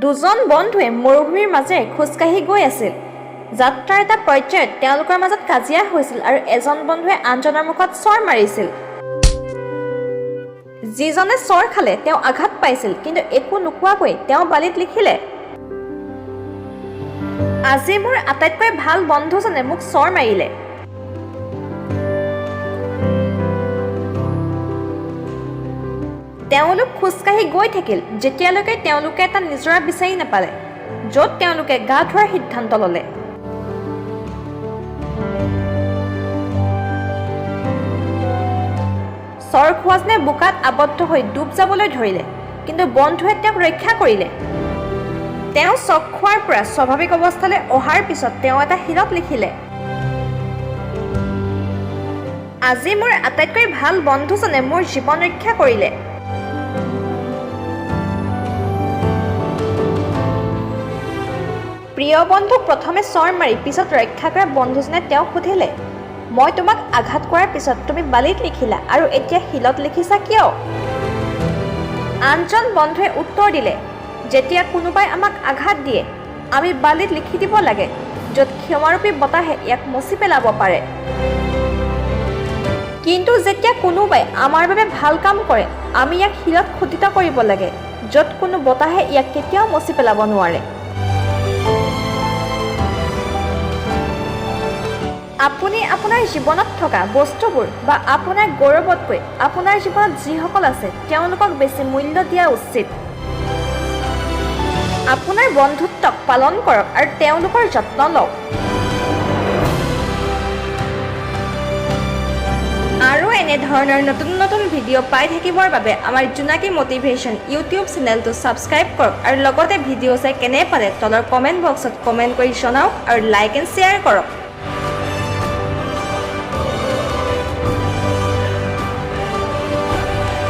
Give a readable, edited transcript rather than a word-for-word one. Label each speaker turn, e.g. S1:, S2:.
S1: দুজন বন্ধুৱে মৰুভূমিৰ মাজেৰে খোজকাঢ়ি গৈ আছিল। যাত্ৰাৰ এটা পৰ্যায়ত তেওঁলোকৰ মাজত কাজিয়া হৈছিল আৰু এজন বন্ধুৱে আনজনৰ মুখত চৰ মাৰিছিল। যিজনে চৰ খালে তেওঁ আঘাত পাইছিল, কিন্তু একো নোকোৱাকৈ তেওঁ বালিত লিখিলে, আজি মোৰ আটাইতকৈ ভাল বন্ধুজনে মোক চৰ মাৰিলে। তেওঁলোক খোজকাঢ়ি গৈ থাকিল যেতিয়ালৈকে তেওঁলোকে এটা নিজৰা বিচাৰি নাপালে, য'ত তেওঁলোকে গা ধোৱাৰ সিদ্ধান্ত ল'লে। চৰ খোৱাজনে বোকাত আবদ্ধ হৈ ডুব যাবলৈ ধৰিলে, কিন্তু বন্ধুৱে তেওঁক ৰক্ষা কৰিলে। তেওঁ চক খোৱাৰ পৰা স্বাভাৱিক অৱস্থালৈ অহাৰ পিছত তেওঁ এটা শিলত লিখিলে, আজি মোৰ আটাইতকৈ ভাল বন্ধুজনে মোৰ জীৱন ৰক্ষা কৰিলে। প্ৰিয় বন্ধুক প্ৰথমে চৰ মাৰি পিছত ৰক্ষা কৰা বন্ধুজনে তেওঁক সুধিলে, মই তোমাক আঘাত কৰাৰ পিছত তুমি বালিত লিখিলা আৰু এতিয়া শিলত লিখিছা কিয়? আনজন বন্ধুৱে উত্তৰ দিলে, যেতিয়া কোনোবাই আমাক আঘাত দিয়ে আমি বালিত লিখি দিব লাগে, য'ত ক্ষমাৰূপী বতাহে ইয়াক মচি পেলাব পাৰে। কিন্তু যেতিয়া কোনোবাই আমাৰ বাবে ভাল কাম কৰে আমি ইয়াক শিলত খোদিত কৰিব লাগে, য'ত কোনো বতাহে ইয়াক কেতিয়াও মচি পেলাব নোৱাৰে। আপুনি আপোনাৰ জীৱনত থকা বস্তুবোৰ বা আপোনাৰ গৌৰৱতকৈ আপোনাৰ জীৱনত যিসকল আছে তেওঁলোকক বেছি মূল্য দিয়া উচিত। আপোনাৰ বন্ধুত্বক পালন কৰক আৰু তেওঁলোকৰ যত্ন লওক। আৰু এনেধৰণৰ নতুন নতুন ভিডিঅ' পাই থাকিবৰ বাবে আমাৰ জোনাকী মটিভেশ্যন ইউটিউব চেনেলটো ছাবস্ক্ৰাইব কৰক আৰু লগতে ভিডিঅ' চাই কেনে পালে তলৰ কমেণ্ট বক্সত কমেণ্ট কৰি জনাওক আৰু লাইক এণ্ড শ্বেয়াৰ কৰক।